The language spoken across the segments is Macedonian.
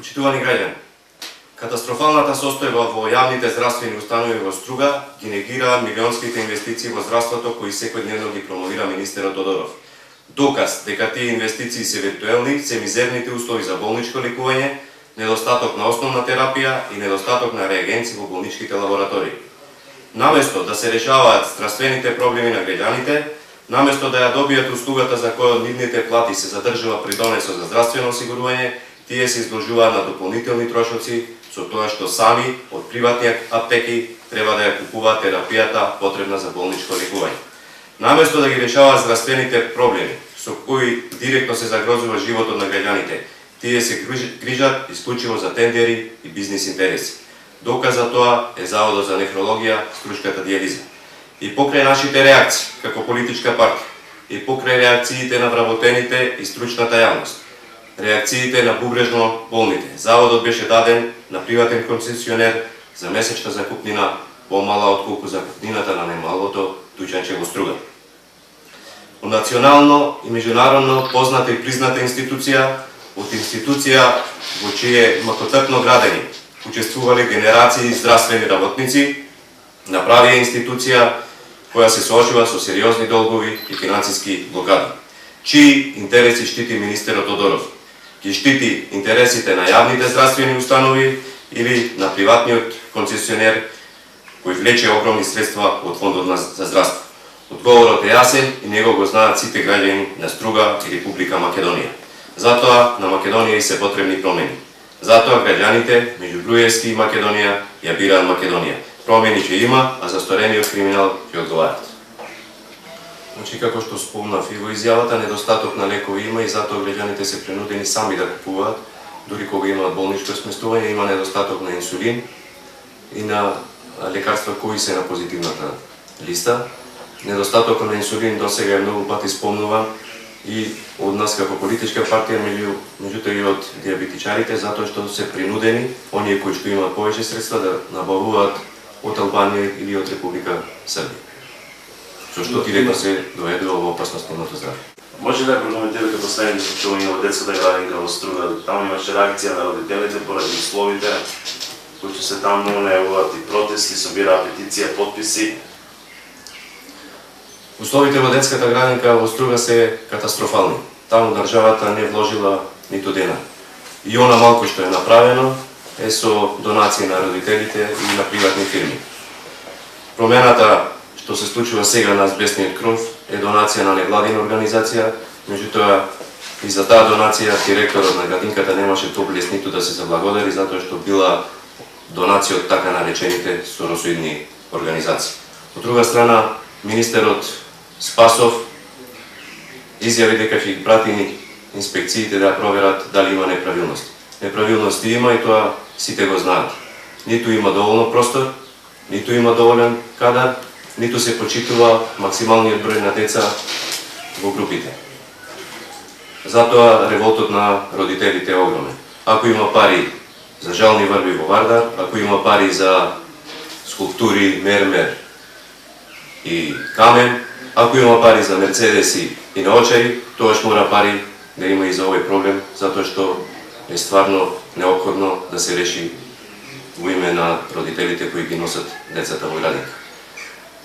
Почитувани граѓани, катастрофалната состојба во јавните здравствени установи во Струга ги негира милионските инвестиции во здравството кои секојдневно ги промовира министерот Тодоров. Доказ дека тие инвестиции се виртуелни се мизерните услови за болничко лекување, недостаток на основна терапија и недостаток на реагенци во болничките лаборатории. Наместо да се решаваат здравствените проблеми на граѓаните, наместо да ја добијат услугата за која од нивните плати се задржува при донесот за здравствено осигурување, тие се изложуваат на дополнителни трошоци со тоа што сами од приватни аптеки треба да ја купуваат терапијата потребна за болничко лекување. Наместо да ги решаваат здравствените проблеми со кои директно се загрозува животот на граѓаните, тие се грижат исклучиво за тендери и бизнис интереси. Доказ за тоа е Заводот за нефрологија, крушката дијализа. И покрај нашите реакции како политичка партија, и покрај реакциите на вработените и стручната јавност, реакциите на бубрежно болните, заводот беше даден на приватен концесионер за месечна закупнина помала отколку закупнината на најмалото дуќанче во Струга. Од национално и меѓународно позната и призната институција, од институција во чие макотрпно градење учествувале генерации здравствени работници, направија институција која се соочува со сериозни долгови и финансиски блокади. Чии интереси штити министерот Тодоров? Ги штити интересите на јавните здравствени установи или на приватниот концесионер кој влече огромни средства од фондот за здравство? Одговорот е јасен и него го знаат сите граѓани на Струга и Република Македонија. Затоа на Македонија и се потребни промени. Затоа граѓаните меѓу Груевски и Македонија ја бираат Македонија. Промени ќе има, а за сторениот криминал ќе одговараат. Значи, како што спомнав и во изјавата, недостаток на лекови има и затоа граѓаните се принудени сами да купуваат, дури кога имаат болничко сместување, има недостаток на инсулин и на лекарства кои се на позитивната листа. Недостатокот на инсулин досега е многу пати спомнуван и од нас како политичка партија, меѓутоа и од диабетичарите, затоа што се принудени, оние кои што имаат повеќе средства, да набавуваат од Албанија или од Република Србија, со што директно се доведува во опасност нивното здравје. Може да прокоментирате последните случаи во детската градинка во Струга? Таму имаше реакција на родителите поради условите, кои се таму најавуваат и протести, собираат петиција, подписи. Условите во детската градинка во Струга се катастрофални. Таму државата не вложила ниту дена. И она малку што е направено е со донации на родителите и на приватни фирми. Промената што се случува сега на азбестниот кров е донација на невладина организација, меѓутоа и за таа донација директорот на градинката немаше топлес ниту да се заблагодари затоа што била донација од така наречените соросоидни организации. Од друга страна, министерот Спасов изјави дека ќе ги прати инспекциите да проверат дали има неправилности. Неправилности има и тоа сите го знаат. Ниту има доволно простор, ниту има доволен кадар, ниту се почитува максималниот број на деца во групите. Затоа револтот на родителите е огромен. Ако има пари за жални врби во Вардар, ако има пари за скулптури, мермер и камен, ако има пари за мерцедеси и наочари, тоаш мора пари да има и за овој проблем, затоа што е стварно неопходно да се реши во име на родителите кои ги носат децата во градинка.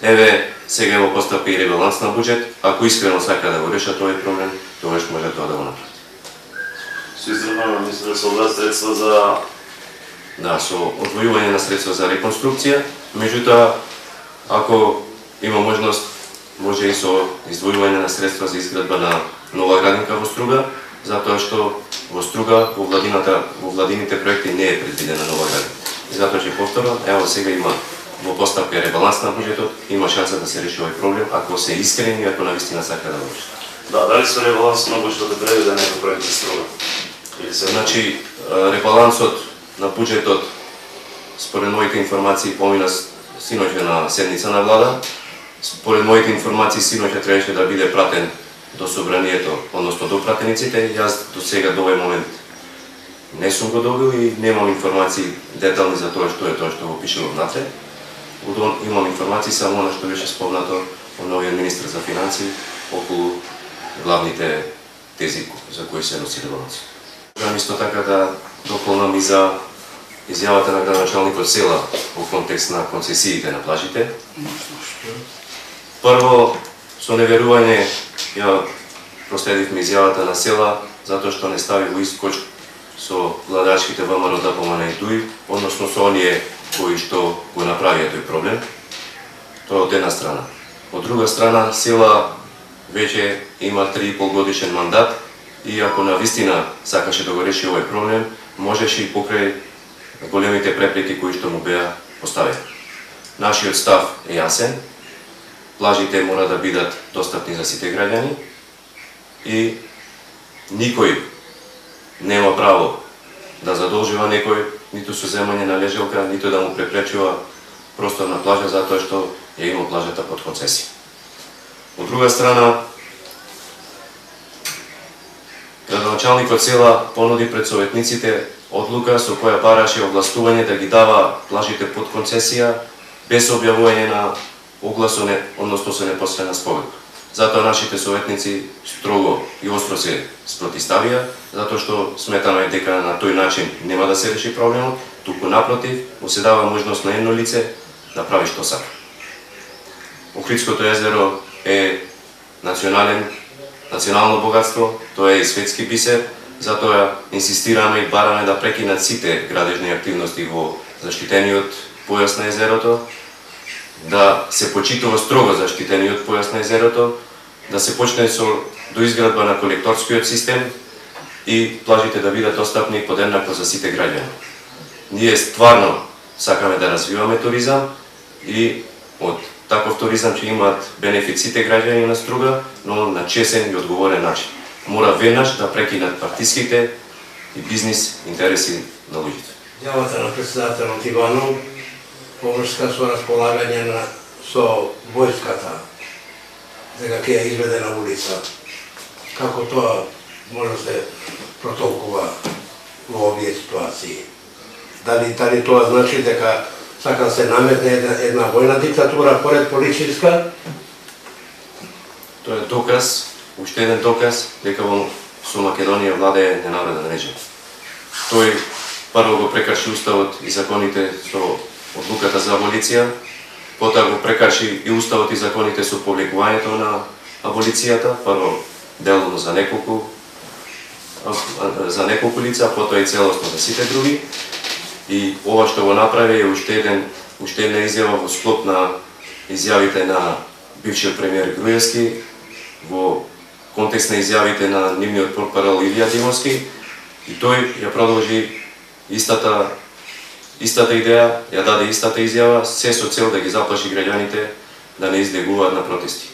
Еве, сега во постапка и ребаланс на буџет, ако искрено сака да го решат овој проблем, тоаш може тоа да го направи. Со издржано мисля да се одвојат средства за... Да, со одвојување на средства за реконструкција, меѓутоа, ако има можност, може и со издвојување на средства за изградба на нова градинка во Струга, затоа што во Струга, во владините проекти не е предвидена нова градинка. И затоа ќе повторам, ево сега има во постапка ребаланс на буџетот, има шанса да се реши овој проблем, ако се искрени и ако навистина сака да го реши. Да, дали со ребаланс многу што да преведе некој проект за Струга? Значи, ребалансот на буџетот, според моите информации, помина синоќа на седница на влада. Според моите информации, синоќа требаше да биде пратен до собранието, односно до пратениците. Јас до сега до овој момент не сум го добил и немам информации детални за тоа што е тоа што го пишело внатре. Имам информации само на што беше спомнато од новиот министр за финансии околу главните тези за кои се носи ребаланс. Исто така да дополнам и за изјавата на градоначалникот села во контекст на концесиите на плажите. Прво, со неверување ја проследивме изјавата на села, затоа што не стави во ист коч со владачките ВМРО ДПМН и ДУИ, односно со оние кои што го направија тој проблем. Тоа од една страна. Од друга страна, села веќе има 3,5 годишен мандат и ако на вистина сакаше да го реши овој проблем, можеше и покрај големите препреки кои што му беа поставени. Нашиот став е јасен. Плажите мора да бидат достапни за сите граѓани и никој нема право да задолжува некој, ниту со земање на лежелка, ниту да му препречува простор на плажа затоа што ја има плажата под концесија. Од друга страна, градоначалникот села понуди пред советниците одлука со која бараше овластување да ги дава плажите под концесија без објавување на огласо, односно со непосредна спогодба. Затоа нашите советници строго и остро се спротивставија, затоа што сметаме дека на тој начин нема да се реши проблемот, туку напротив, му се дава можност на едно лице да прави што сака. Охридското езеро е национално богатство, тоа е и светски бисер, затоа инсистираме и бараме да прекинат сите градежни активности во заштитениот појас на езерото, да се почитува строго заштитениот појас на езерото, да се почне со доизградба на колекторскиот систем и плажите да бидат достапни подеднакво за сите граѓани. Ние стварно сакаме да развиваме туризам и од таков туризам ќе имаат бенефит сите граѓани на Струга, но на чесен и одговорен начин. Мора веднаш да прекинат партиските и бизнис интереси на луѓето. Јавата на председателот Иванов поврска со располагање со војската, дека ќе ја изведе на улица. Како тоа може да се протолкува во овие ситуации? Дали тоа значи дека сака да се наметне една војна диктатура поред полицейска? Тоа е доказ, уште еден доказ, дека со Македонија владее ненареден режим. Тој прво го прекрши уставот и законите со одлуката за аболиција, потоа го прекрши и уставот и законите со повлекувањето на аболицијата, прво делно за неколку лица, потоа и целосно за сите други. И ова што го направи е уште една изјава во склоп на изјавите на бившиот премиер Груевски, во контекст на изјавите на нивниот портпарол Илија Димовски, и тој ја продолжи истата идеја, ја даде истата изјава, се со цел да ги заплаши граѓаните да не излегуваат на протести.